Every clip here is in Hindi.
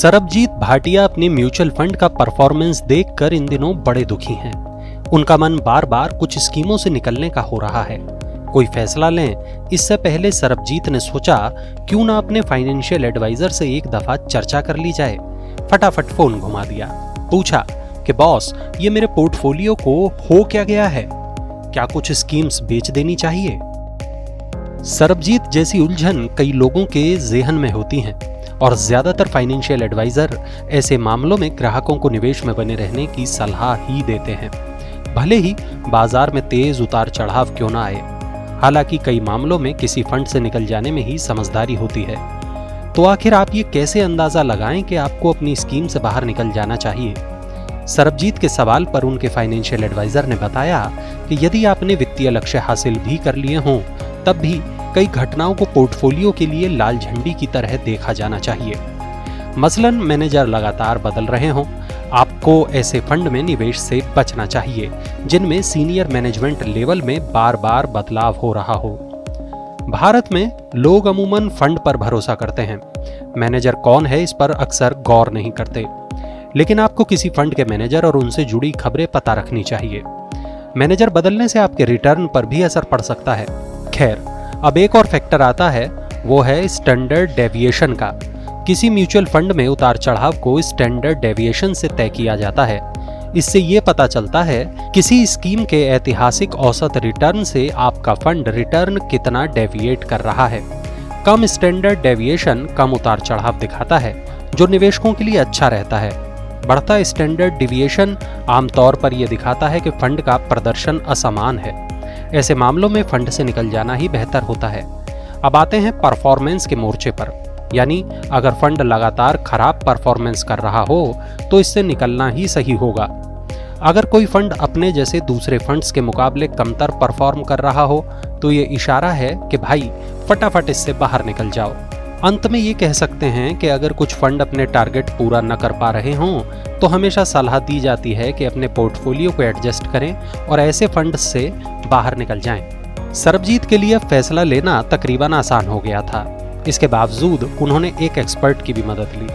सरबजीत भाटिया अपने म्यूचुअल फंड का परफॉर्मेंस देखकर इन दिनों बड़े दुखी हैं। उनका मन बार बार कुछ स्कीमों से निकलने का हो रहा है। कोई फैसला लें, इससे पहले सरबजीत ने सोचा क्यों ना अपने फाइनेंशियल एडवाइजर से एक दफा चर्चा कर ली जाए। फटाफट फोन घुमा दिया, पूछा कि बॉस, ये मेरे पोर्टफोलियो को हो क्या गया है, क्या कुछ स्कीम्स बेच देनी चाहिए। सरबजीत जैसी उलझन कई लोगों के जेहन में होती हैं और ज्यादातर फाइनेंशियल एडवाइजर ऐसे मामलों में ग्राहकों को निवेश में बने रहने की सलाह ही देते हैं, भले ही बाजार में तेज उतार चढ़ाव क्यों ना आए। हालांकि कई मामलों में किसी फंड से निकल जाने में ही समझदारी होती है। तो आखिर आप ये कैसे अंदाजा लगाएं कि आपको अपनी स्कीम से बाहर निकल जाना चाहिए। सरबजीत के सवाल पर उनके फाइनेंशियल एडवाइजर ने बताया कि यदि आपने वित्तीय लक्ष्य हासिल भी कर लिए हों, तब भी कई घटनाओं को पोर्टफोलियो के लिए लाल झंडी की तरह देखा जाना चाहिए। मसलन मैनेजर लगातार बदल रहे हों, आपको ऐसे फंड में निवेश से बचना चाहिए जिनमें सीनियर मैनेजमेंट लेवल में बार बार बदलाव हो रहा हो। भारत में लोग अमूमन फंड पर भरोसा करते हैं, मैनेजर कौन है इस पर अक्सर गौर नहीं करते। लेकिन आपको किसी फंड के मैनेजर और उनसे जुड़ी खबरें पता रखनी चाहिए। मैनेजर बदलने से आपके रिटर्न पर भी असर पड़ सकता है। खैर, अब एक और फैक्टर आता है, वो है स्टैंडर्ड डेविएशन का। किसी म्यूचुअल फंड में उतार चढ़ाव को स्टैंडर्ड डेविएशन से तय किया जाता है। इससे ये पता चलता है किसी स्कीम के ऐतिहासिक औसत रिटर्न से आपका फंड रिटर्न कितना डेविएट कर रहा है। कम स्टैंडर्ड डेविएशन कम उतार चढ़ाव दिखाता है, जो निवेशकों के लिए अच्छा रहता है। बढ़ता स्टैंडर्ड डेविएशन आमतौर पर यह दिखाता है कि फंड का प्रदर्शन असमान है। ऐसे मामलों में फंड से निकल जाना ही बेहतर होता है। अब आते हैं परफॉर्मेंस के मोर्चे पर, यानी अगर फंड लगातार खराब परफॉर्मेंस कर रहा हो तो इससे निकलना ही सही होगा। अगर कोई फंड अपने जैसे दूसरे फंड्स के मुकाबले कमतर परफॉर्म कर रहा हो तो ये इशारा है कि भाई फटाफट इससे बाहर निकल जाओ। अंत में ये कह सकते हैं कि अगर कुछ फंड अपने टारगेट पूरा न कर पा रहे हों तो हमेशा सलाह दी जाती है कि अपने पोर्टफोलियो को एडजस्ट करें और ऐसे फंड से बाहर निकल जाएं। सरबजीत के लिए फैसला लेना तकरीबन आसान हो गया था। इसके बावजूद उन्होंने एक एक्सपर्ट की भी मदद ली।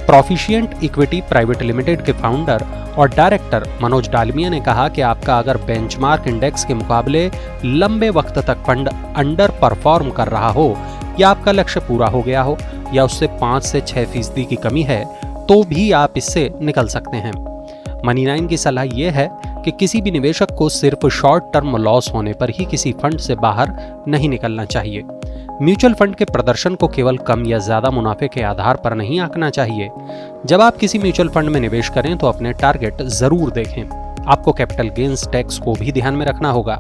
प्रोफिशिएंट इक्विटी प्राइवेट लिमिटेड के फाउंडर और डायरेक्टर मनोज डालमिया ने कहा कि आपका अगर बेंचमार्क इंडेक्स के मुकाबले लंबे वक्त तक फंड अंडर परफॉर्म कर रहा हो या आपका लक्ष्य पूरा हो गया हो या उससे 5 से 6% की कमी है तो भी आप इससे निकल सकते हैं। मनी9 की सलाह यह है कि किसी भी निवेशक को सिर्फ शॉर्ट टर्म लॉस होने पर ही किसी फंड से बाहर नहीं निकलना चाहिए। म्यूचुअल फंड के प्रदर्शन को केवल कम या ज्यादा मुनाफे के आधार पर नहीं आंकना चाहिए। जब आप किसी म्यूचुअल फंड में निवेश करें तो अपने टारगेट जरूर देखें। आपको कैपिटल गेन्स टैक्स को भी ध्यान में रखना होगा।